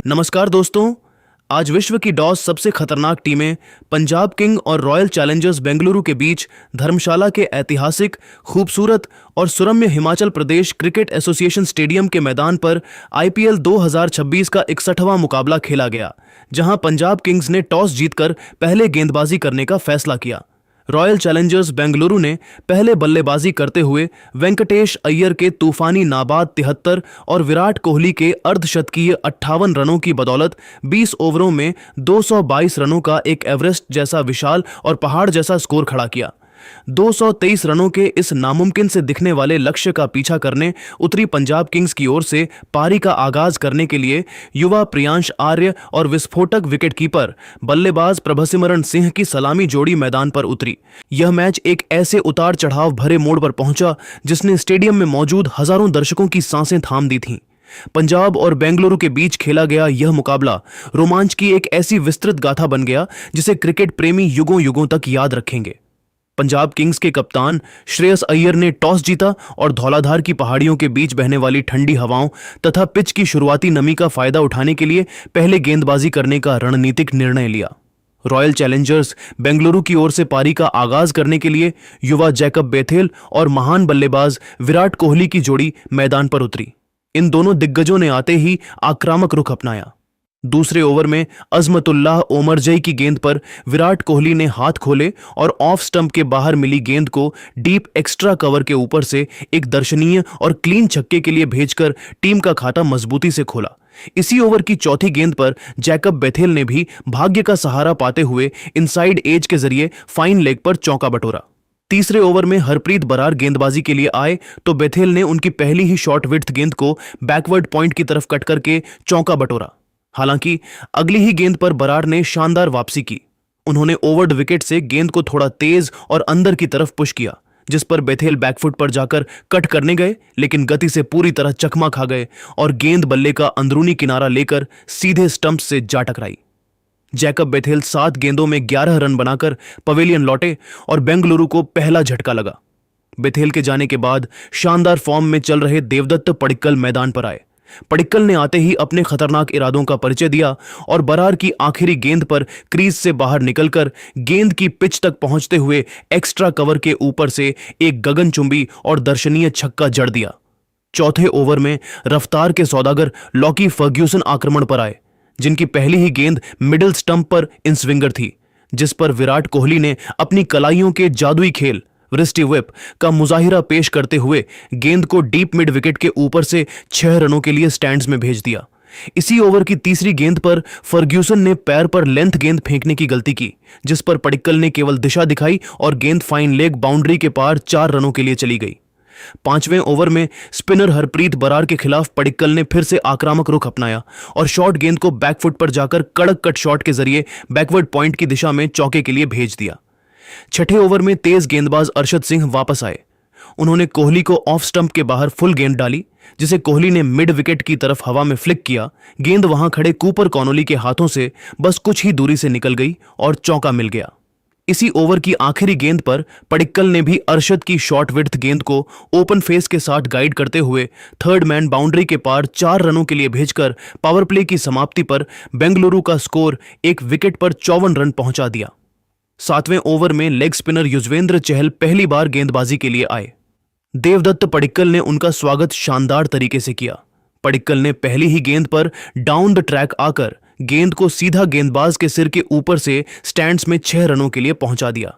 नमस्कार दोस्तों। आज विश्व की टॉस सबसे खतरनाक टीमें पंजाब किंग और रॉयल चैलेंजर्स बेंगलुरु के बीच धर्मशाला के ऐतिहासिक, खूबसूरत और सुरम्य Himachal Pradesh cricket association stadium के मैदान पर आईपीएल 2026 का 61वां मुकाबला खेला गया, जहां पंजाब किंग्स ने टॉस जीतकर पहले गेंदबाजी करने का फैसला किया। रॉयल चैलेंजर्स बेंगलुरु ने पहले बल्लेबाजी करते हुए वेंकटेश अय्यर के तूफानी नाबाद 73 और विराट कोहली के अर्धशतकीय 58 रनों की बदौलत 20 ओवरों में 222 रनों का एक एवरेस्ट जैसा विशाल और पहाड़ जैसा स्कोर खड़ा किया। 223 रनों के इस नामुमकिन से दिखने वाले लक्ष्य का पीछा करने उतरी पंजाब किंग्स की ओर से पारी का आगाज करने के लिए युवा प्रियांश आर्य और विस्फोटक विकेटकीपर बल्लेबाज प्रभसिमरन सिंह की सलामी जोड़ी मैदान पर उतरी। यह मैच एक ऐसे उतार चढ़ाव भरे मोड़ पर पहुंचा जिसने स्टेडियम में मौजूद हजारों दर्शकों की सांसें थाम दी थीं। पंजाब और बेंगलुरु के बीच खेला गया यह मुकाबला रोमांच की एक ऐसी विस्तृत गाथा बन गया जिसे क्रिकेट प्रेमी युगों युगों तक याद रखेंगे। पंजाब किंग्स के कप्तान श्रेयस अय्यर ने टॉस जीता और धौलाधार की पहाड़ियों के बीच बहने वाली ठंडी हवाओं तथा पिच की शुरुआती नमी का फायदा उठाने के लिए पहले गेंदबाजी करने का रणनीतिक निर्णय लिया। रॉयल चैलेंजर्स बेंगलुरु की ओर से पारी का आगाज करने के लिए युवा जैकब बेथेल और महान बल्लेबाज विराट कोहली की जोड़ी मैदान पर उतरी। इन दोनों दिग्गजों ने आते ही आक्रामक रुख अपनाया। दूसरे ओवर में अजमतुल्लाह ओमरजई की गेंद पर विराट कोहली ने हाथ खोले और ऑफ स्टंप के बाहर मिली गेंद को डीप एक्स्ट्रा कवर के ऊपर से एक दर्शनीय और क्लीन छक्के के लिए भेजकर टीम का खाता मजबूती से खोला। इसी ओवर की चौथी गेंद पर जैकब बेथेल ने भी भाग्य का सहारा पाते हुए इनसाइड एज के जरिए फाइन लेग पर चौका बटोरा। तीसरे ओवर में हरप्रीत बरार गेंदबाजी के लिए आए तो बेथेल ने उनकी पहली ही शॉर्ट विड्थ गेंद को बैकवर्ड पॉइंट की तरफ कट करके चौका बटोरा। हालांकि अगली ही गेंद पर बरार ने शानदार वापसी की। उन्होंने ओवर्ड विकेट से गेंद को थोड़ा तेज और अंदर की तरफ पुश किया, जिस पर बेथेल बैकफुट पर जाकर कट करने गए, लेकिन गति से पूरी तरह चकमा खा गए और गेंद बल्ले का अंदरूनी किनारा लेकर सीधे स्टंप से जा टकराई। जैकब बेथेल 7 गेंदों में 11 रन बनाकर पवेलियन लौटे और बेंगलुरु को पहला झटका लगा। बेथेल के जाने के बाद शानदार फॉर्म में चल रहे देवदत्त पडिक्कल मैदान पर आए। पडिक्कल ने आते ही अपने खतरनाक इरादों का परिचय दिया और बरार की आखिरी गेंद पर क्रीज से बाहर निकलकर गेंद की पिच तक पहुंचते हुए एक्स्ट्रा कवर के ऊपर से एक गगनचुंबी और दर्शनीय छक्का जड़ दिया। चौथे ओवर में रफ्तार के सौदागर लॉकी फर्ग्यूसन आक्रमण पर आए, जिनकी पहली ही गेंद मिडिल स्टंप पर इन स्विंगर थी, जिस पर विराट कोहली ने अपनी कलाइयों के जादुई खेल रिस्टी व्हिप का मुजाहिरा पेश करते हुए गेंद को डीप मिड विकेट के ऊपर से 6 रनों के लिए स्टैंड्स में भेज दिया। इसी ओवर की तीसरी गेंद पर फर्ग्यूसन ने पैर पर लेंथ गेंद फेंकने की गलती की, जिस पर पडिक्कल ने केवल दिशा दिखाई और गेंद फाइन लेग बाउंड्री के पार 4 रनों के लिए चली गई। 5वें ओवर में स्पिनर हरप्रीत बरार के खिलाफ पडिक्कल ने फिर से आक्रामक रुख अपनाया और शॉर्ट गेंद को बैकफुट पर जाकर कड़क कट शॉट के जरिए बैकवर्ड पॉइंट की दिशा में चौके के लिए भेज दिया। छठे ओवर में तेज गेंदबाज अरशद सिंह वापस आए। उन्होंने कोहली को ऑफ स्टंप के बाहर फुल गेंद डाली, जिसे कोहली ने मिड विकेट की तरफ हवा में फ्लिक किया। गेंद वहां खड़े कूपर कॉनोली के हाथों से बस कुछ ही दूरी से निकल गई और चौका मिल गया। इसी ओवर की आखिरी गेंद पर पडिक्कल ने भी अरशद की शॉर्ट विड्थ गेंद को ओपन फेस के साथ गाइड करते हुए थर्ड मैन बाउंड्री के पार 4 रनों के लिए भेजकर पावर प्ले की समाप्ति पर बेंगलुरु का स्कोर एक विकेट पर 54 रन पहुंचा दिया। 7वें ओवर में लेग स्पिनर युजवेंद्र चहल पहली बार गेंदबाजी के लिए आए। देवदत्त पडिक्कल ने उनका स्वागत शानदार तरीके से किया। पडिक्कल ने पहली ही गेंद पर डाउन द ट्रैक आकर गेंद को सीधा गेंदबाज के सिर के ऊपर से स्टैंड्स में 6 रनों के लिए पहुंचा दिया।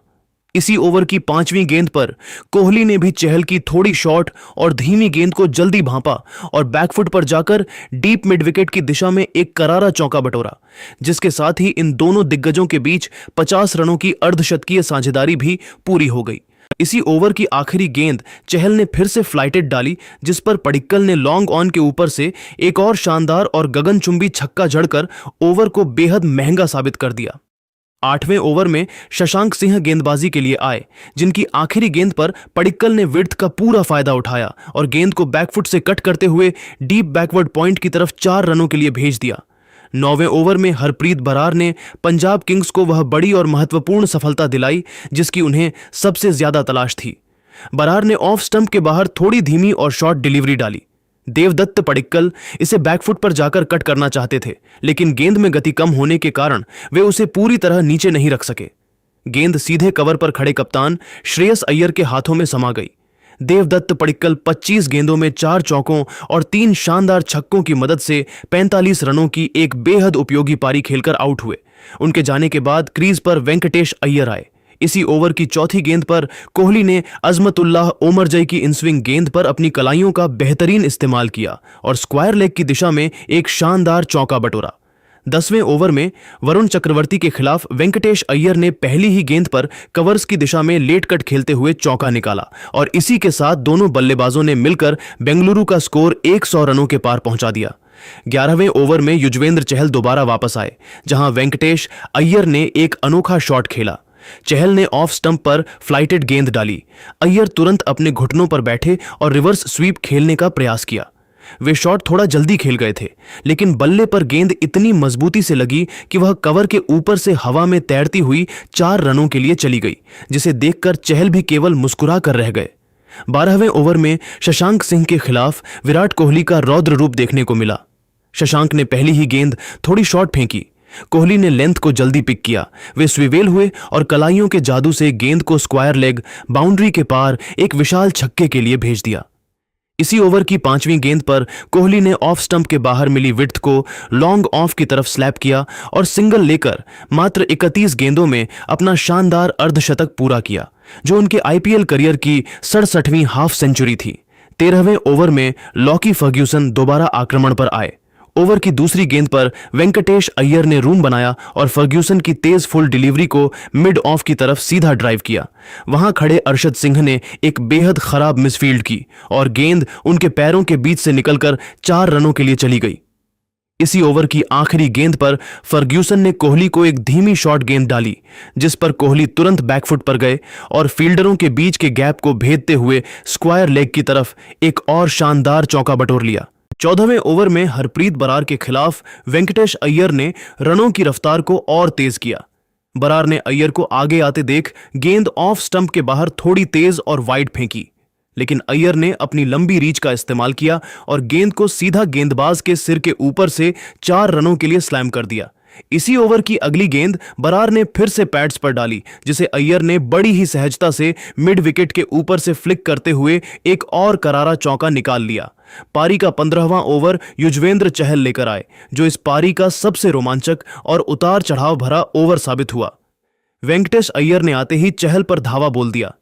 इसी ओवर की 5वीं गेंद पर कोहली ने भी चहल की थोड़ी शॉर्ट और धीमी गेंद को जल्दी भांपा और बैकफुट पर जाकर डीप मिड विकेट की दिशा में एक करारा चौका बटोरा, जिसके साथ ही इन दोनों दिग्गजों के बीच 50 रनों की अर्धशतकीय साझेदारी भी पूरी हो गई। इसी ओवर की आखिरी गेंद चहल ने फिर से फ्लाइटेड डाली, जिस पर पडिक्कल ने लॉन्ग ऑन के ऊपर से एक और शानदार और गगनचुंबी छक्का जड़कर ओवर को बेहद महंगा साबित कर दिया। 8वें ओवर में शशांक सिंह गेंदबाजी के लिए आए, जिनकी आखिरी गेंद पर पडिक्कल ने विड्थ का पूरा फायदा उठाया और गेंद को बैकफुट से कट करते हुए डीप बैकवर्ड पॉइंट की तरफ 4 रनों के लिए भेज दिया। 9वें ओवर में हरप्रीत बरार ने पंजाब किंग्स को वह बड़ी और महत्वपूर्ण सफलता दिलाई जिसकी उन्हें सबसे ज्यादा तलाश थी। बरार ने ऑफ स्टंप के बाहर थोड़ी धीमी और शॉर्ट डिलीवरी डाली, देवदत्त पडिक्कल इसे बैकफुट पर जाकर कट करना चाहते थे, लेकिन गेंद में गति कम होने के कारण वे उसे पूरी तरह नीचे नहीं रख सके। गेंद सीधे कवर पर खड़े कप्तान श्रेयस अय्यर के हाथों में समा गई। देवदत्त पडिक्कल 25 गेंदों में 4 चौकों और 3 शानदार छक्कों की मदद से 45 रनों की एक बेहद उपयोगी पारी खेलकर आउट हुए। उनके जाने के बाद क्रीज पर वेंकटेश अय्यर आए। इसी ओवर की चौथी गेंद पर कोहली ने अजमतुल्लाह ओमरजई की इनस्विंग गेंद पर अपनी कलाइयों का बेहतरीन इस्तेमाल किया और स्क्वायर लेग की दिशा में एक शानदार चौका बटोरा। 10वें ओवर में वरुण चक्रवर्ती के खिलाफ वेंकटेश अय्यर ने पहली ही गेंद पर कवर्स की दिशा में लेट कट खेलते हुए चौका निकाला और इसी के साथ दोनों बल्लेबाजों ने मिलकर बेंगलुरु का स्कोर 100 रनों के पार पहुंचा दिया। 11वें ओवर में युजवेंद्र चहल दोबारा वापस आए, जहां वेंकटेश अय्यर ने एक अनोखा शॉट खेला। चहल ने ऑफ स्टंप पर फ्लाइटेड गेंद डाली। अय्यर तुरंत अपने घुटनों पर बैठे और रिवर्स स्वीप खेलने का प्रयास किया। वे शॉट थोड़ा जल्दी खेल गए थे, लेकिन बल्ले पर गेंद इतनी मजबूती से लगी कि वह कवर के ऊपर से हवा में तैरती हुई 4 रनों के लिए चली गई, जिसे देखकर चहल भी केवल मुस्कुरा कर रह गए। 12वें ओवर में शशांक सिंह के खिलाफ विराट कोहली का रौद्र रूप देखने को मिला। शशांक ने पहली ही गेंद थोड़ी शॉर्ट फेंकी। कोहली ने लेंथ को जल्दी पिक किया। वे स्विवेल हुए और कलाइयों के जादू से गेंद को स्क्वायर लेग बाउंड्री के पार एक विशाल छक्के के लिए भेज दिया। इसी ओवर की 5वीं गेंद पर कोहली ने ऑफ स्टंप के बाहर मिली विड्थ को लॉन्ग ऑफ की तरफ स्लैप किया और सिंगल लेकर मात्र 31 गेंदों में अपना शानदार अर्धशतक पूरा किया, जो उनके आईपीएल करियर की 67वीं हाफ सेंचुरी थी। 13वें ओवर में लॉकी फर्ग्यूसन दोबारा आक्रमण पर आए। ओवर की दूसरी गेंद पर वेंकटेश अय्यर ने रूम बनाया और फर्ग्यूसन की तेज फुल डिलीवरी को मिड ऑफ की तरफ सीधा ड्राइव किया। वहां खड़े अरशद सिंह ने एक बेहद खराब मिसफील्ड की और गेंद उनके पैरों के बीच से निकलकर 4 रनों के लिए चली गई। इसी ओवर की आखिरी गेंद पर फर्ग्यूसन ने कोहली को एक धीमी शॉर्ट गेंद डाली, जिस पर कोहली तुरंत बैकफुट पर गए और फील्डरों के बीच के गैप को भेदते हुए स्क्वायर लेग की तरफ एक और शानदार चौका बटोर लिया। 14वें ओवर में हरप्रीत बरार के खिलाफ वेंकटेश अय्यर ने रनों की रफ्तार को और तेज किया। बरार ने अय्यर को आगे आते देख गेंद ऑफ स्टंप के बाहर थोड़ी तेज और वाइड फेंकी, लेकिन अय्यर ने अपनी लंबी रीच का इस्तेमाल किया और गेंद को सीधा गेंदबाज के सिर के ऊपर से 4 रनों के लिए स्लैम कर दिया। इसी ओवर की अगली गेंद बरार ने फिर से पैड्स पर डाली, जिसे अय्यर ने बड़ी ही सहजता से मिड विकेट के ऊपर से फ्लिक करते हुए एक और करारा चौका निकाल लिया। पारी का 15वां ओवर युजवेंद्र चहल लेकर आए, जो इस पारी का सबसे रोमांचक और उतार चढ़ाव भरा ओवर साबित हुआ। वेंकटेश अय्यर ने आते ही चहल पर धावा बोल दिया।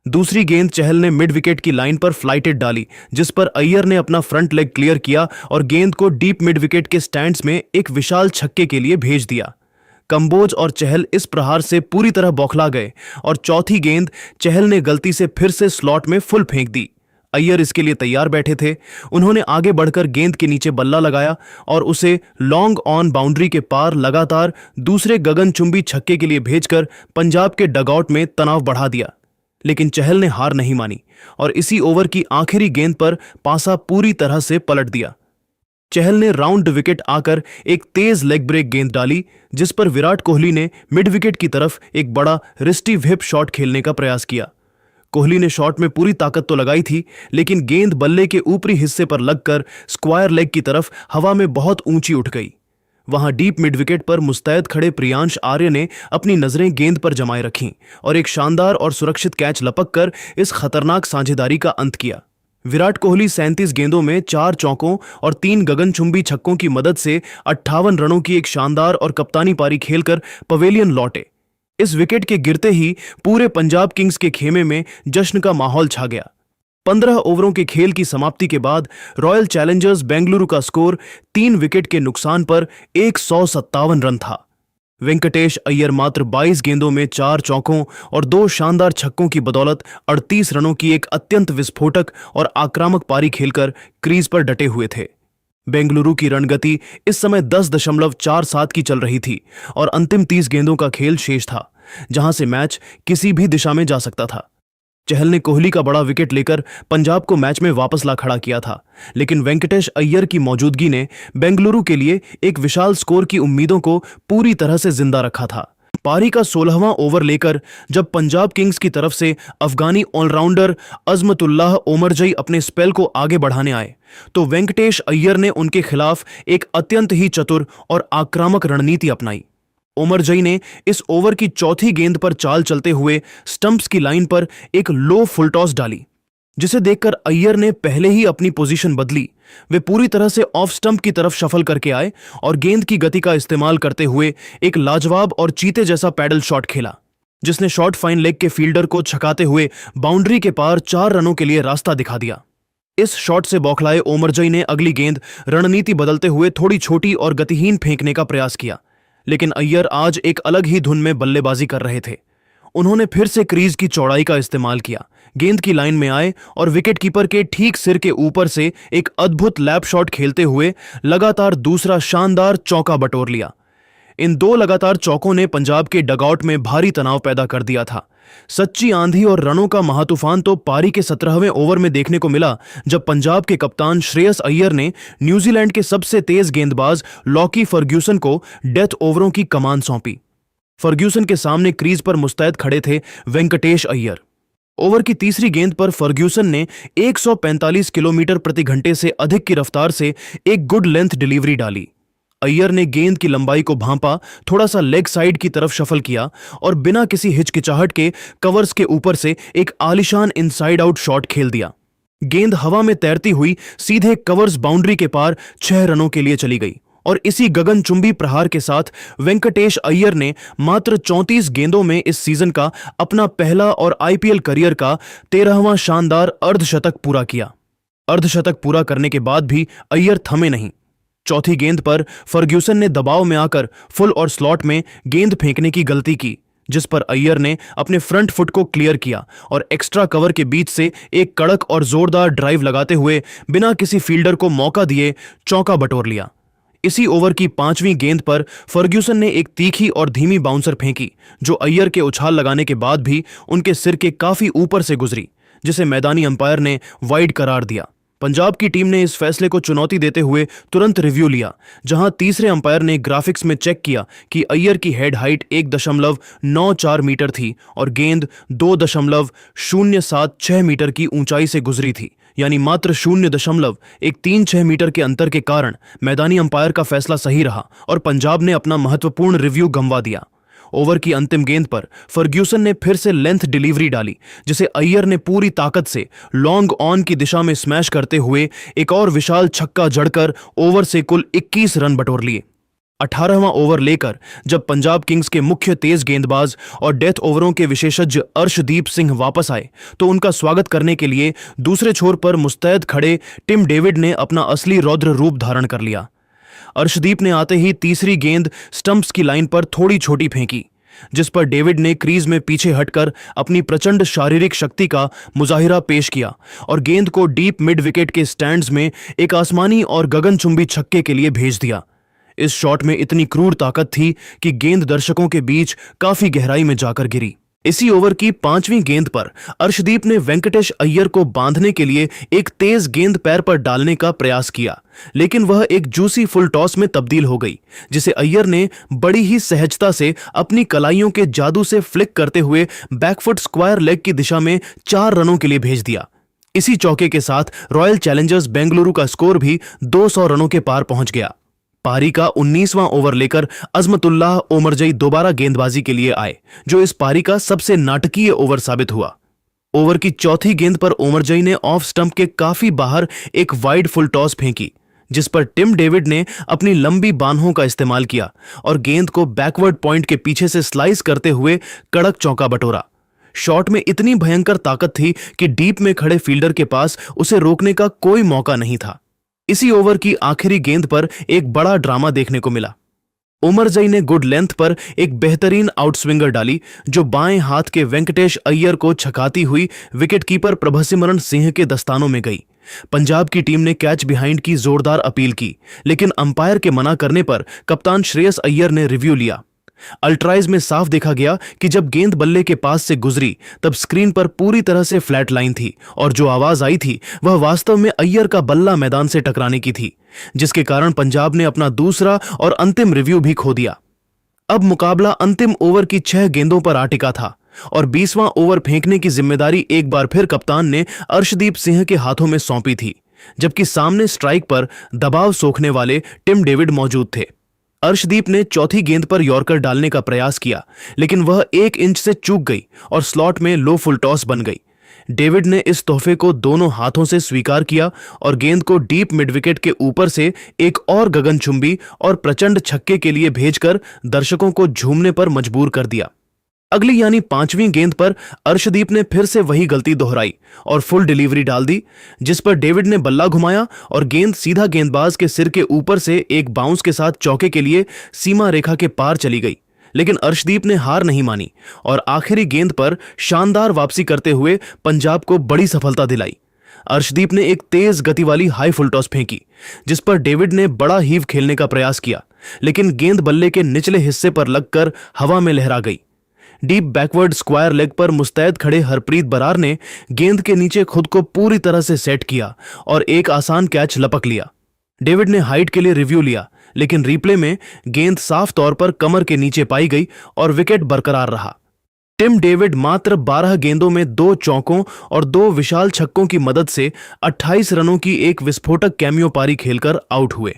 दूसरी गेंद चहल ने मिड विकेट की लाइन पर फ्लाइटेड डाली, जिस पर अय्यर ने अपना फ्रंट लेग क्लियर किया और गेंद को डीप मिड विकेट के स्टैंड्स में एक विशाल छक्के के लिए भेज दिया। कंबोज और चहल इस प्रहार से पूरी तरह बौखला गए और चौथी गेंद चहल ने गलती से फिर से स्लॉट में फुल फेंक दी। अय्यर इसके लिए तैयार बैठे थे। उन्होंने आगे बढ़कर गेंद के नीचे बल्ला लगाया और उसे लॉन्ग ऑन बाउंड्री के पार लगातार दूसरे गगनचुंबी छक्के के लिए भेजकर पंजाब के डगआउट में तनाव बढ़ा दिया। लेकिन चहल ने हार नहीं मानी और इसी ओवर की आखिरी गेंद पर पासा पूरी तरह से पलट दिया। चहल ने राउंड विकेट आकर एक तेज लेग ब्रेक गेंद डाली, जिस पर विराट कोहली ने मिड विकेट की तरफ एक बड़ा रिस्टिव हिप शॉट खेलने का प्रयास किया। कोहली ने शॉट में पूरी ताकत तो लगाई थी, लेकिन गेंद बल्ले के ऊपरी हिस्से पर लगकर स्क्वायर लेग की तरफ हवा में बहुत ऊंची उठ गई। वहां डीप मिड विकेट पर मुस्तैद खड़े प्रियांश आर्य ने अपनी नजरें गेंद पर जमाए रखीं और एक शानदार और सुरक्षित कैच लपककर इस खतरनाक साझेदारी का अंत किया। विराट कोहली 37 गेंदों में 4 चौकों और 3 गगनचुंबी छक्कों की मदद से 58 रनों की एक शानदार और कप्तानी पारी खेलकर पवेलियन लौटे। इस विकेट के गिरते ही पूरे पंजाब किंग्स के खेमे में जश्न का माहौल छा गया। 15 ओवरों के खेल की समाप्ति के बाद रॉयल चैलेंजर्स बेंगलुरु का स्कोर 3 विकेट के नुकसान पर 157 रन था। वेंकटेश अय्यर मात्र 22 गेंदों में 4 चौकों और 2 शानदार छक्कों की बदौलत 38 रनों की एक अत्यंत विस्फोटक और आक्रामक पारी खेलकर क्रीज पर डटे हुए थे। बेंगलुरु की रणगति इस समय 10.47 की चल रही थी और अंतिम 30 गेंदों का खेल शेष था, जहां से मैच किसी भी दिशा में जा सकता था। चहल ने कोहली का बड़ा विकेट लेकर पंजाब को मैच में वापस ला खड़ा किया था, लेकिन वेंकटेश अय्यर की मौजूदगी ने बेंगलुरु के लिए एक विशाल स्कोर की उम्मीदों को पूरी तरह से जिंदा रखा था। पारी का 16वां ओवर लेकर जब पंजाब किंग्स की तरफ से अफगानी ऑलराउंडर अजमतुल्लाह ओमरजई अपने स्पेल को आगे बढ़ाने आए तो वेंकटेश अय्यर ने उनके खिलाफ एक अत्यंत ही चतुर और आक्रामक रणनीति अपनाई। ओमरजई ने इस ओवर की चौथी गेंद पर चाल चलते हुए स्टंप्स की लाइन पर एक लो फुल टॉस डाली, जिसे देखकर अय्यर ने पहले ही अपनी पोजीशन बदली। वे पूरी तरह से ऑफ स्टंप की तरफ शफल करके आए और गेंद की गति का इस्तेमाल करते हुए एक लाजवाब और चीते जैसा पैडल शॉट खेला, जिसने शॉर्ट फाइन लेग के फील्डर को छकाते हुए बाउंड्री के पार 4 रनों के लिए रास्ता दिखा दिया। इस शॉट से बौखलाए ओमरजई ने अगली गेंद रणनीति बदलते हुए थोड़ी छोटी और गतिहीन फेंकने का प्रयास किया, लेकिन अय्यर आज एक अलग ही धुन में बल्लेबाजी कर रहे थे। उन्होंने फिर से क्रीज की चौड़ाई का इस्तेमाल किया, गेंद की लाइन में आए और विकेटकीपर के ठीक सिर के ऊपर से एक अद्भुत लैप शॉट खेलते हुए लगातार दूसरा शानदार चौका बटोर लिया। इन 2 लगातार चौकों ने पंजाब के डगआउट में भारी तनाव पैदा कर दिया था। सच्ची आंधी और रनों का महातूफान तो पारी के 17वें ओवर में देखने को मिला, जब पंजाब के कप्तान श्रेयस अय्यर ने न्यूजीलैंड के सबसे तेज गेंदबाज लॉकी फर्ग्यूसन को डेथ ओवरों की कमान सौंपी। फर्ग्यूसन के सामने क्रीज पर मुस्तैद खड़े थे वेंकटेश अय्यर। ओवर की तीसरी गेंद पर फर्ग्यूसन ने 145 किलोमीटर प्रति घंटे से अधिक की रफ्तार से एक गुड लेंथ डिलीवरी डाली। अय्यर ने गेंद की लंबाई को भांपा, थोड़ा सा लेग साइड की तरफ शफल किया और बिना किसी हिचकिचाहट के कवर्स के ऊपर से एक आलिशान इनसाइड आउट शॉट खेल दिया। गेंद हवा में तैरती हुई सीधे कवर्स बाउंड्री के पार 6 रनों के लिए चली गई और इसी गगनचुंबी प्रहार के साथ वेंकटेश अय्यर ने मात्र 34 गेंदों में इस सीजन का अपना पहला और आईपीएल करियर का 13वां शानदार अर्धशतक पूरा किया। अर्धशतक पूरा करने के बाद भी अय्यर थमे नहीं। चौथी गेंद पर फर्ग्यूसन ने दबाव में आकर फुल और स्लॉट में गेंद फेंकने की गलती की, जिस पर अय्यर ने अपने फ्रंट फुट को क्लियर किया और एक्स्ट्रा कवर के बीच से एक कड़क और जोरदार ड्राइव लगाते हुए बिना किसी फील्डर को मौका दिए चौका बटोर लिया। इसी ओवर की 5वीं गेंद पर फर्ग्यूसन ने एक तीखी और धीमी बाउंसर फेंकी, जो अय्यर के उछाल लगाने के बाद भी उनके सिर के काफी ऊपर से गुजरी, जिसे मैदानी अंपायर ने वाइड करार दिया। पंजाब की टीम ने इस फैसले को चुनौती देते हुए तुरंत रिव्यू लिया, जहां तीसरे अंपायर ने ग्राफिक्स में चेक किया कि अय्यर की हेड हाइट 1.94 मीटर थी और गेंद 2.076 मीटर की ऊंचाई से गुजरी थी, यानी मात्र 0.136 मीटर के अंतर के कारण मैदानी अंपायर का फैसला सही रहा और पंजाब ने अपना महत्वपूर्ण रिव्यू गंवा दिया। ओवर की अंतिम गेंद पर फर्ग्यूसन ने फिर से लेंथ डिलीवरी डाली, जिसे अय्यर ने पूरी ताकत से लॉन्ग ऑन की दिशा में स्मैश करते हुए एक और विशाल छक्का जड़कर ओवर से कुल 21 रन बटोर लिए। 18वां ओवर लेकर जब पंजाब किंग्स के मुख्य तेज गेंदबाज और डेथ ओवरों के विशेषज्ञ अर्शदीप सिंह वापस आए तो उनका स्वागत करने के लिए दूसरे छोर पर मुस्तैद खड़े टिम डेविड ने अपना असली रौद्र रूप धारण कर लिया। अर्शदीप ने आते ही तीसरी गेंद स्टंप्स की लाइन पर थोड़ी छोटी फेंकी, जिस पर डेविड ने क्रीज में पीछे हटकर अपनी प्रचंड शारीरिक शक्ति का मुजाहिरा पेश किया और गेंद को डीप मिड विकेट के स्टैंड्स में एक आसमानी और गगनचुंबी छक्के के लिए भेज दिया। इस शॉट में इतनी क्रूर ताकत थी कि गेंद दर्शकों के बीच काफी गहराई में जाकर गिरी। इसी ओवर की 5वीं गेंद पर अर्शदीप ने वेंकटेश अय्यर को बांधने के लिए एक तेज गेंद पैर पर डालने का प्रयास किया, लेकिन वह एक जूसी फुल टॉस में तब्दील हो गई, जिसे अय्यर ने बड़ी ही सहजता से अपनी कलाइयों के जादू से फ्लिक करते हुए बैकफुट स्क्वायर लेग की दिशा में 4 रनों के लिए भेज दिया। इसी चौके के साथ रॉयल चैलेंजर्स बेंगलुरु का स्कोर भी 200 रनों के पार पहुंच गया। पारी का 19वां ओवर लेकर अजमतुल्लाह ओमरजई दोबारा गेंदबाजी के लिए आए, जो इस पारी का सबसे नाटकीय ओवर साबित हुआ। ओवर की चौथी गेंद पर ओमरजई ने ऑफ स्टंप के काफी बाहर एक वाइड फुल टॉस फेंकी, जिस पर टिम डेविड ने अपनी लंबी बाहों का इस्तेमाल किया और गेंद को बैकवर्ड पॉइंट के पीछे से स्लाइस करते हुए कड़क चौका बटोरा। शॉट में इतनी भयंकर ताकत थी कि डीप में खड़े फील्डर के पास उसे रोकने का कोई मौका नहीं था। इसी ओवर की आखिरी गेंद पर एक बड़ा ड्रामा देखने को मिला। ओमरजई ने गुड लेंथ पर एक बेहतरीन आउटस्विंगर डाली, जो बाएं हाथ के वेंकटेश अय्यर को छकाती हुई विकेटकीपर प्रभसिमरन सिंह के दस्तानों में गई। पंजाब की टीम ने कैच बिहाइंड की जोरदार अपील की, लेकिन अंपायर के मना करने पर कप्तान श्रेयस अय्यर ने रिव्यू लिया। अल्ट्राइज में साफ देखा गया कि जब गेंद बल्ले के पास से गुजरी तब स्क्रीन पर पूरी तरह से फ्लैट लाइन थी और जो आवाज आई थी वह वास्तव में अय्यर का बल्ला मैदान से टकराने की थी, जिसके कारण पंजाब ने अपना दूसरा और अंतिम रिव्यू भी खो दिया। अब मुकाबला अंतिम ओवर की 6 गेंदों पर आ टिका था और 20वां ओवर फेंकने की जिम्मेदारी एक बार फिर कप्तान ने अर्शदीप सिंह के हाथों में सौंपी थी, जबकि सामने स्ट्राइक पर दबाव सोखने वाले टिम डेविड मौजूद थे। अर्शदीप ने चौथी गेंद पर यॉर्कर डालने का प्रयास किया, लेकिन वह 1 इंच से चूक गई और स्लॉट में लो फुल टॉस बन गई। डेविड ने इस तोहफे को दोनों हाथों से स्वीकार किया और गेंद को डीप मिड विकेट के ऊपर से एक और गगनचुंबी और प्रचंड छक्के के लिए भेजकर दर्शकों को झूमने पर मजबूर कर दिया। अगली यानी 5वीं गेंद पर अर्शदीप ने फिर से वही गलती दोहराई और फुल डिलीवरी डाल दी, जिस पर डेविड ने बल्ला घुमाया और गेंद सीधा गेंदबाज के सिर के ऊपर से एक बाउंस के साथ चौके के लिए सीमा रेखा के पार चली गई। लेकिन अर्शदीप ने हार नहीं मानी और आखिरी गेंद पर शानदार वापसी करते हुए पंजाब को बड़ी सफलता दिलाई। अर्शदीप ने एक तेज गति वाली हाई फुल टॉस फेंकी, जिस पर डेविड ने बड़ा हीव खेलने का प्रयास किया, लेकिन गेंद बल्ले के निचले हिस्से पर लगकर हवा में लहरा गई। डीप बैकवर्ड स्क्वायर लेग पर मुस्तैद खड़े हरप्रीत बरार ने गेंद के नीचे खुद को पूरी तरह से सेट किया और एक आसान कैच लपक लिया। डेविड ने हाइट के लिए रिव्यू लिया, लेकिन रिप्ले में गेंद साफ तौर पर कमर के नीचे पाई गई और विकेट बरकरार रहा। टिम डेविड मात्र 12 गेंदों में 2 चौकों और 2 विशाल छक्कों की मदद से 28 रनों की एक विस्फोटक कैमियो पारी खेलकर आउट हुए।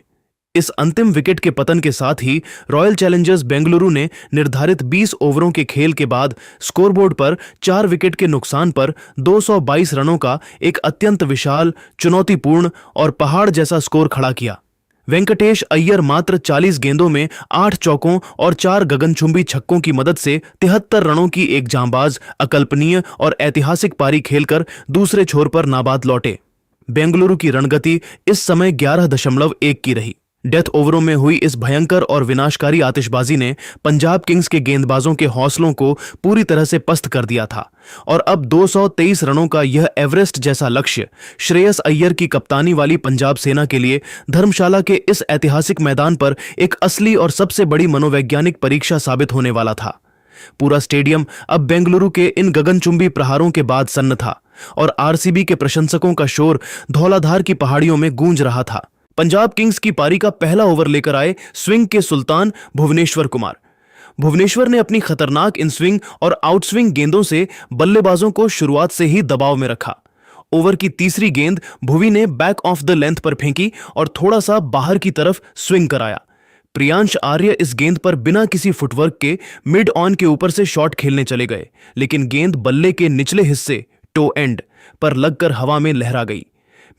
इस अंतिम विकेट के पतन के साथ ही रॉयल चैलेंजर्स बेंगलुरु ने निर्धारित 20 ओवरों के खेल के बाद स्कोरबोर्ड पर 4 विकेट के नुकसान पर 222 रनों का एक अत्यंत विशाल, चुनौतीपूर्ण और पहाड़ जैसा स्कोर खड़ा किया। वेंकटेश अय्यर मात्र 40 गेंदों में 8 चौकों और 4 गगनचुंबी छक्कों की मदद से 73 रनों की एक जांबाज, अकल्पनीय और ऐतिहासिक पारी खेलकर दूसरे छोर पर नाबाद लौटे। बेंगलुरु की रणगति इस समय 11.1 की रही। डेथ ओवरों में हुई इस भयंकर और विनाशकारी आतिशबाजी ने पंजाब किंग्स के गेंदबाजों के हौसलों को पूरी तरह से पस्त कर दिया था और अब 223 रनों का यह एवरेस्ट जैसा लक्ष्य श्रेयस अय्यर की कप्तानी वाली पंजाब सेना के लिए धर्मशाला के इस ऐतिहासिक मैदान पर एक असली और सबसे बड़ी मनोवैज्ञानिक परीक्षा साबित होने वाला था। पूरा स्टेडियम अब बेंगलुरु के इन गगनचुंबी प्रहारों के बाद सन्न था और आरसीबी के प्रशंसकों का शोर धौलाधार की पहाड़ियों में गूंज रहा था। पंजाब किंग्स की पारी का पहला ओवर लेकर आए स्विंग के सुल्तान भुवनेश्वर कुमार। भुवनेश्वर ने अपनी खतरनाक इन स्विंग और आउटस्विंग गेंदों से बल्लेबाजों को शुरुआत से ही दबाव में रखा। ओवर की तीसरी गेंद भुवी ने बैक ऑफ द लेंथ पर फेंकी और थोड़ा सा बाहर की तरफ स्विंग कराया। प्रियांश आर्य इस गेंद पर बिना किसी फुटवर्क के मिड ऑन के ऊपर से शॉट खेलने चले गए, लेकिन गेंद बल्ले के निचले हिस्से टो एंड पर लगकर हवा में लहरा गई।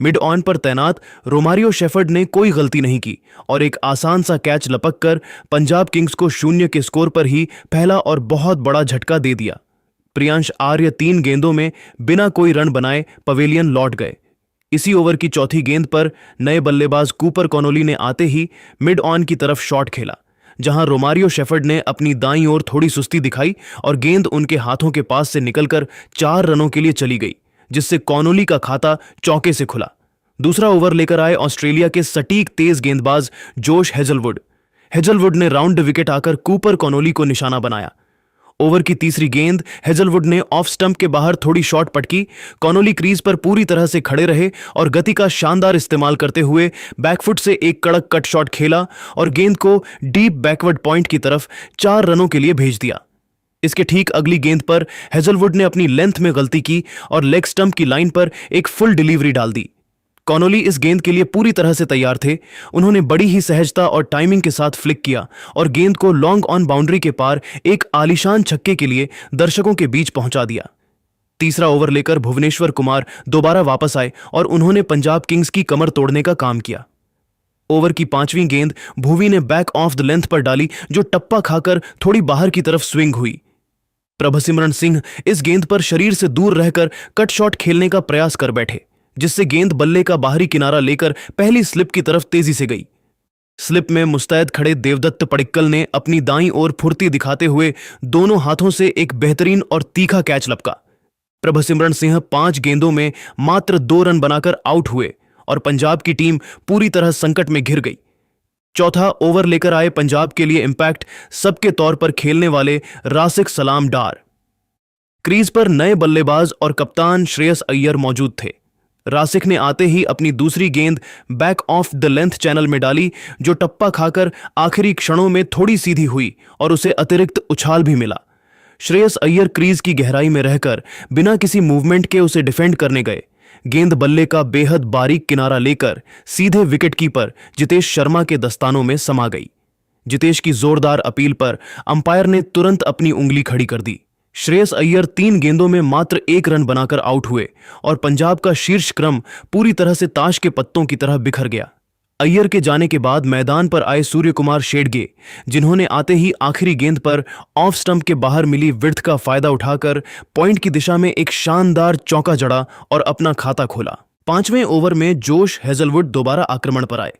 मिड ऑन पर तैनात रोमारियो शेफर्ड ने कोई गलती नहीं की और एक आसान सा कैच लपककर पंजाब किंग्स को 0 के स्कोर पर ही पहला और बहुत बड़ा झटका दे दिया। प्रियांश आर्य 3 गेंदों में बिना कोई रन बनाए पवेलियन लौट गए। इसी ओवर की चौथी गेंद पर नए बल्लेबाज कूपर कॉनोली ने आते ही मिड ऑन की तरफ शॉट खेला, जहां रोमारियो शेफर्ड ने अपनी दाईं ओर थोड़ी सुस्ती दिखाई और गेंद उनके हाथों के पास से निकलकर 4 रनों के लिए चली गई, जिससे कॉनोली का खाता चौके से खुला। दूसरा ओवर लेकर आए ऑस्ट्रेलिया के सटीक तेज गेंदबाज जोश हेजलवुड ने राउंड विकेट आकर कूपर कॉनोली को निशाना बनाया। ओवर की तीसरी गेंद हेजलवुड ने ऑफ स्टंप के बाहर थोड़ी शॉट पटकी। कॉनोली क्रीज पर पूरी तरह से खड़े रहे और गति का शानदार इस्तेमाल करते हुए बैकफुट से एक कड़क कट शॉट खेला और गेंद को डीप बैकवर्ड पॉइंट की तरफ 4 रनों के लिए भेज दिया। इसके ठीक अगली गेंद पर हेजलवुड ने अपनी लेंथ में गलती की और लेग स्टंप की लाइन पर एक फुल डिलीवरी डाल दी। कॉनोली इस गेंद के लिए पूरी तरह से तैयार थे। उन्होंने बड़ी ही सहजता और टाइमिंग के साथ फ्लिक किया और गेंद को लॉन्ग ऑन बाउंड्री के पार एक आलीशान छक्के के लिए दर्शकों के बीच पहुंचा दिया। तीसरा ओवर लेकर भुवनेश्वर कुमार दोबारा वापस आए और उन्होंने पंजाब किंग्स की कमर तोड़ने का काम किया। ओवर की 5वीं गेंद भुवी ने बैक ऑफ द लेंथ पर डाली, जो टप्पा खाकर थोड़ी बाहर की तरफ स्विंग हुई। प्रभसिमरन सिंह इस गेंद पर शरीर से दूर रहकर कट शॉट खेलने का प्रयास कर बैठे, जिससे गेंद बल्ले का बाहरी किनारा लेकर पहली स्लिप की तरफ तेजी से गई। स्लिप में मुस्तैद खड़े देवदत्त पडिक्कल ने अपनी दाईं ओर फुर्ती दिखाते हुए दोनों हाथों से एक बेहतरीन और तीखा कैच लपका। प्रभसिमरन सिंह 5 गेंदों में मात्र 2 रन बनाकर आउट हुए और पंजाब की टीम पूरी तरह संकट में घिर गई। चौथा ओवर लेकर आए पंजाब के लिए इंपैक्ट सब के तौर पर खेलने वाले रासिक सलाम डार। क्रीज पर नए बल्लेबाज और कप्तान श्रेयस अय्यर मौजूद थे। रासिक ने आते ही अपनी दूसरी गेंद back of the length channel में डाली, जो टप्पा खाकर आखिरी क्षणों में थोड़ी सीधी हुई और उसे अतिरिक्त उछाल भी मिला। श्रेयस अय्यर क्रीज की गहराई में रहकर बिना किसी मूवमेंट के उसे डिफेंड करने गए। गेंद बल्ले का बेहद बारीक किनारा लेकर सीधे विकेटकीपर जितेश शर्मा के दस्तानों में समा गई। जितेश की जोरदार अपील पर अंपायर ने तुरंत अपनी उंगली खड़ी कर दी। श्रेयस अय्यर 3 गेंदों में मात्र 1 रन बनाकर आउट हुए और पंजाब का शीर्ष क्रम पूरी तरह से ताश के पत्तों की तरह बिखर गया। अय्यर के जाने के बाद मैदान पर आए सूर्य कुमार शेडगे, जिन्होंने आते ही आखिरी गेंद पर ऑफ स्टंप के बाहर मिली विड्थ का फायदा उठाकर पॉइंट की दिशा में एक शानदार चौका जड़ा और अपना खाता खोला। 5वें ओवर में जोश हेजलवुड दोबारा आक्रमण पर आए।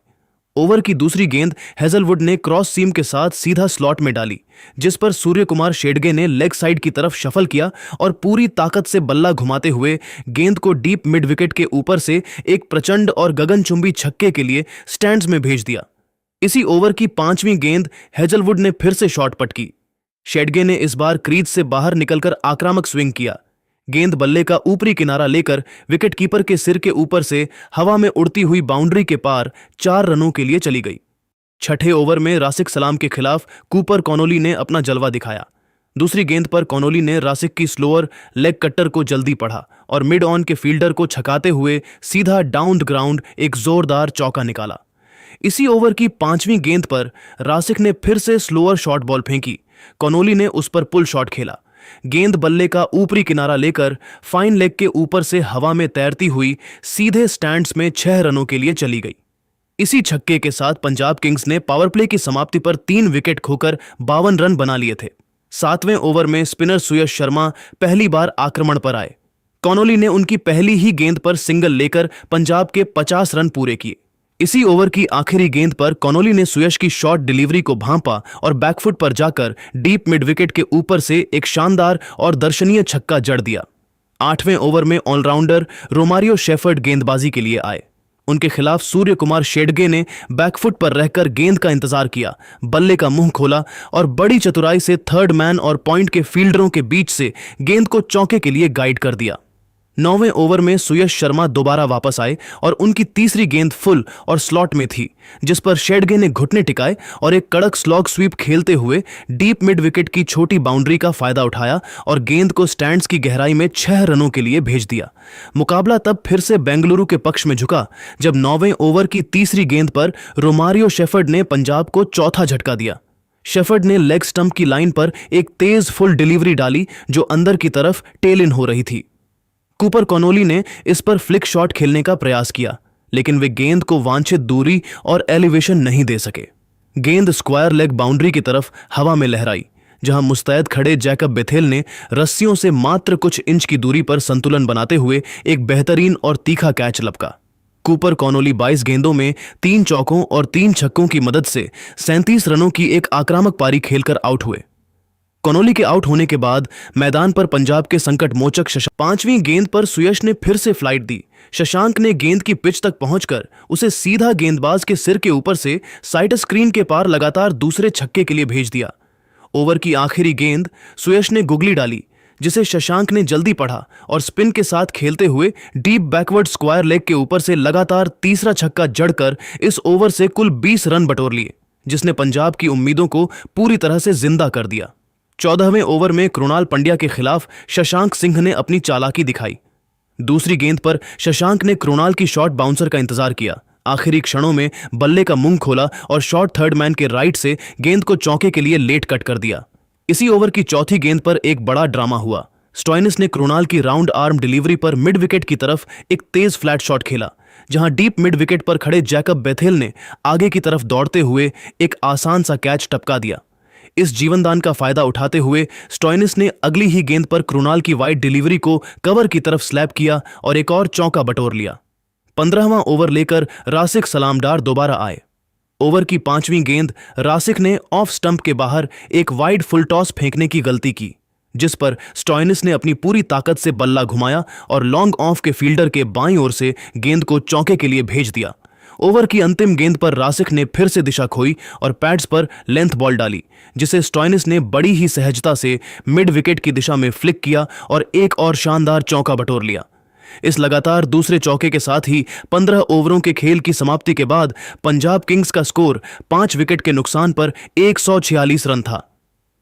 ओवर की दूसरी गेंद हेजलवुड ने क्रॉस सीम के साथ सीधा स्लॉट में डाली, जिस पर सूर्य कुमार शेडगे ने लेग साइड की तरफ शफल किया और पूरी ताकत से बल्ला घुमाते हुए गेंद को डीप मिड विकेट के ऊपर से एक प्रचंड और गगनचुंबी छक्के के लिए स्टैंड्स में भेज दिया। इसी ओवर की 5वीं गेंद हेजलवुड ने फिर से शॉट पटकी। शेडगे ने इस बार क्रीज से बाहर निकलकर आक्रामक स्विंग किया। गेंद बल्ले का ऊपरी किनारा लेकर विकेटकीपर के सिर के ऊपर से हवा में उड़ती हुई बाउंड्री के पार 4 रनों के लिए चली गई। 6ठे ओवर में रासिक सलाम के खिलाफ कूपर कॉनोली ने अपना जलवा दिखाया। दूसरी गेंद पर कॉनोली ने रासिक की स्लोअर लेग कट्टर को जल्दी पढ़ा और मिड ऑन के फील्डर को छकाते हुए सीधा डाउन द ग्राउंड एक जोरदार चौका निकाला। इसी ओवर की 5वीं गेंद पर रासिक ने फिर से स्लोअर शॉर्ट बॉल फेंकी। कॉनोली ने उस पर पुल शॉट खेला। गेंद बल्ले का ऊपरी किनारा लेकर फाइन लेग के ऊपर से हवा में तैरती हुई सीधे स्टैंड्स में 6 रनों के लिए चली गई। इसी छक्के के साथ पंजाब किंग्स ने पावर प्ले की समाप्ति पर 3 विकेट खोकर 52 रन बना लिए थे। 7वें ओवर में स्पिनर सुयश शर्मा पहली बार आक्रमण पर आए। कॉनोली ने उनकी पहली ही गेंद पर सिंगल लेकर पंजाब के 50 रन पूरे किए। इसी ओवर की आखिरी गेंद पर कॉनोली ने सुयश की शॉर्ट डिलीवरी को भांपा और बैकफुट पर जाकर डीप मिड विकेट के ऊपर से एक शानदार और दर्शनीय छक्का जड़ दिया। 8वें ओवर में ऑलराउंडर रोमारियो शेफर्ड गेंदबाजी के लिए आए। उनके खिलाफ सूर्य कुमार शेडगे ने बैकफुट पर रहकर गेंद का इंतजार किया, बल्ले का मुंह खोला और बड़ी चतुराई से थर्ड मैन और पॉइंट के फील्डरों के बीच से गेंद को चौके के लिए गाइड कर दिया। 9वें ओवर में सुयश शर्मा दोबारा वापस आए और उनकी तीसरी गेंद फुल और स्लॉट में थी, जिस पर शेडगे ने घुटने टिकाए और एक कड़क स्लॉग स्वीप खेलते हुए डीप मिड विकेट की छोटी बाउंड्री का फायदा उठाया और गेंद को स्टैंड्स की गहराई में 6 रनों के लिए भेज दिया। मुकाबला तब फिर से बेंगलुरु के पक्ष में झुका जब 9वें ओवर की तीसरी गेंद पर रोमारियो शेफर्ड ने पंजाब को चौथा झटका दिया। शेफर्ड ने लेग स्टंप की लाइन पर एक तेज फुल डिलीवरी डाली जो अंदर की तरफ टेल इन हो रही थी। कूपर कॉनोली ने इस पर फ्लिक शॉट खेलने का प्रयास किया, लेकिन वे गेंद को वांछित दूरी और एलिवेशन नहीं दे सके। गेंद स्क्वायर लेग बाउंड्री की तरफ हवा में लहराई, जहां मुस्तैद खड़े जैकब बेथेल ने रस्सियों से मात्र कुछ इंच की दूरी पर संतुलन बनाते हुए एक बेहतरीन और तीखा कैच लपका। कूपर कॉनोली 22 गेंदों में 3 चौकों और 3 छक्कों की मदद से 37 रनों की एक आक्रामक पारी खेलकर आउट हुए। कॉनोली के आउट होने के बाद मैदान पर पंजाब के संकट मोचक शशांक 5वीं गेंद पर सुयश ने फिर से फ्लाइट दी। शशांक ने गेंद की पिच तक पहुंचकर उसे सीधा गेंदबाज के सिर के ऊपर से साइड स्क्रीन के पार लगातार दूसरे छक्के के लिए भेज दिया। ओवर की आखिरी गेंद सुयश ने गुगली डाली, जिसे शशांक ने जल्दी पढ़ा और स्पिन के साथ खेलते हुए डीप बैकवर्ड स्क्वायर लेग के ऊपर से लगातार तीसरा छक्का जड़कर इस ओवर से कुल 20 रन बटोर लिए, जिसने पंजाब की उम्मीदों को पूरी तरह से जिंदा कर दिया। 14वें ओवर में कृणाल पंड्या के खिलाफ शशांक सिंह ने अपनी चालाकी दिखाई। दूसरी गेंद पर शशांक ने कृणाल की शॉर्ट बाउंसर का इंतजार किया। आखिरी क्षणों में बल्ले का मुंह खोला और शॉर्ट थर्ड मैन के राइट से गेंद को चौके के लिए लेट कट कर दिया। इसी ओवर की चौथी गेंद पर एक बड़ा ड्रामा हुआ। स्टॉइनिस ने कृणाल की राउंड आर्म डिलीवरी पर मिड विकेट की तरफ एक तेज फ्लैट शॉट खेला, जहां डीप मिड विकेट पर खड़े जैकब बेथेल ने आगे की तरफ दौड़ते हुए एक आसान सा कैच टपका दिया। इस जीवनदान का फायदा उठाते हुए स्टॉइनिस ने अगली ही गेंद पर कृणाल की वाइड डिलीवरी को कवर की तरफ स्लैप किया और एक और चौका बटोर लिया। 15वां ओवर लेकर रासिक सलामडार दोबारा आए। ओवर की 5वीं गेंद रासिक ने ऑफ स्टंप के बाहर एक वाइड फुल टॉस फेंकने की गलती की, जिस पर स्टॉइनिस ने अपनी पूरी ताकत से बल्ला घुमाया और लॉन्ग ऑफ के फील्डर के बाईं ओर से गेंद को चौके के लिए भेज दिया। ओवर की अंतिम गेंद पर रासिक ने फिर से दिशा खोई और पैड्स पर लेंथ बॉल डाली, जिसे स्टॉइनिस ने बड़ी ही सहजता से मिड विकेट की दिशा में फ्लिक किया और एक और शानदार चौका बटोर लिया। इस लगातार दूसरे चौके के साथ ही 15 ओवरों के खेल की समाप्ति के बाद पंजाब किंग्स का स्कोर 5 विकेट के नुकसान पर 146 रन था।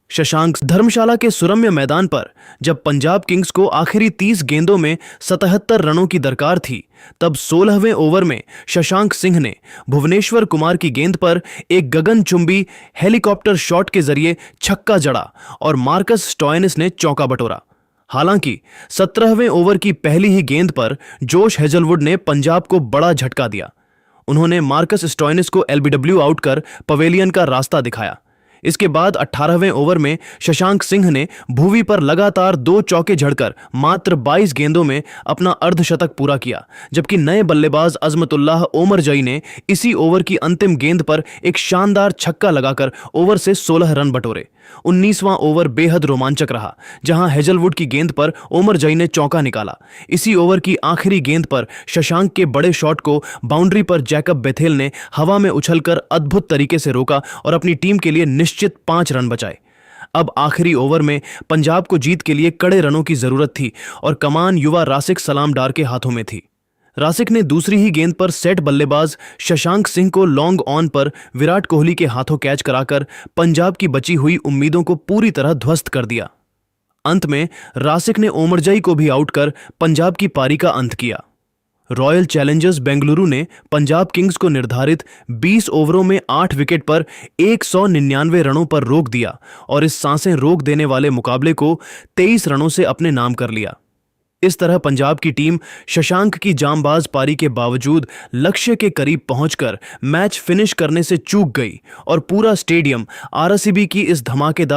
शशांक धर्मशाला के सुरम्य मैदान पर जब पंजाब किंग्स को आखिरी 30 गेंदों में 77 रनों की दरकार थी, तब 16वें ओवर में शशांक सिंह ने भुवनेश्वर कुमार की गेंद पर एक गगनचुंबी हेलीकॉप्टर शॉट के जरिए छक्का जड़ा और मार्कस स्टोयनिस ने चौका बटोरा। हालांकि 17वें ओवर की पहली ही गेंद पर जोश हेजलवुड ने पंजाब को बड़ा झटका दिया। उन्होंने मार्कस स्टोयनिस को एलबीडब्ल्यू आउट कर पवेलियन का रास्ता दिखाया। इसके बाद 18वें ओवर में शशांक सिंह ने भुवी पर लगातार 2 चौके झड़कर मात्र 22 गेंदों में अपना अर्धशतक पूरा किया, जबकि नए बल्लेबाज अजमतुल्लाह ओमरजई ने इसी ओवर की अंतिम गेंद पर एक शानदार छक्का लगाकर ओवर से 16 रन बटोरे। 19वां ओवर बेहद रोमांचक रहा, जहां हेजलवुड की गेंद पर ओमरजई ने चौका निकाला। इसी ओवर की आखिरी गेंद पर शशांक के बड़े शॉट को बाउंड्री पर जैकब बेथेल ने हवा में उछलकर अद्भुत तरीके से रोका और अपनी टीम के लिए निश्चित 5 रन बचाए। अब आखिरी ओवर में पंजाब को जीत के लिए कड़े रनों की जरूरत थी और कमान युवा रासिक सलामडार के हाथों में थी। रासिक ने दूसरी ही गेंद पर सेट बल्लेबाज शशांक सिंह को लॉन्ग ऑन पर विराट कोहली के हाथों कैच कराकर पंजाब की बची हुई उम्मीदों को पूरी तरह ध्वस्त कर दिया। अंत में रासिक ने ओमरजई को भी आउट कर पंजाब की पारी का अंत किया। रॉयल चैलेंजर्स बेंगलुरु ने पंजाब किंग्स को निर्धारित 20 ओवरों में 8 विकेट पर 199 रनों पर रोक दिया और इस सांसें रोक देने वाले मुकाबले को 23 रनों से अपने नाम कर लिया। इस तरह पंजाब की टीम शशांक की जांबाज पारी के बावजूद लक्ष्य के करीब पहुंचकर मैच फिनिश करने से चूक गई और पूरा स्टेडियम आरसीबी की इस धमाकेदार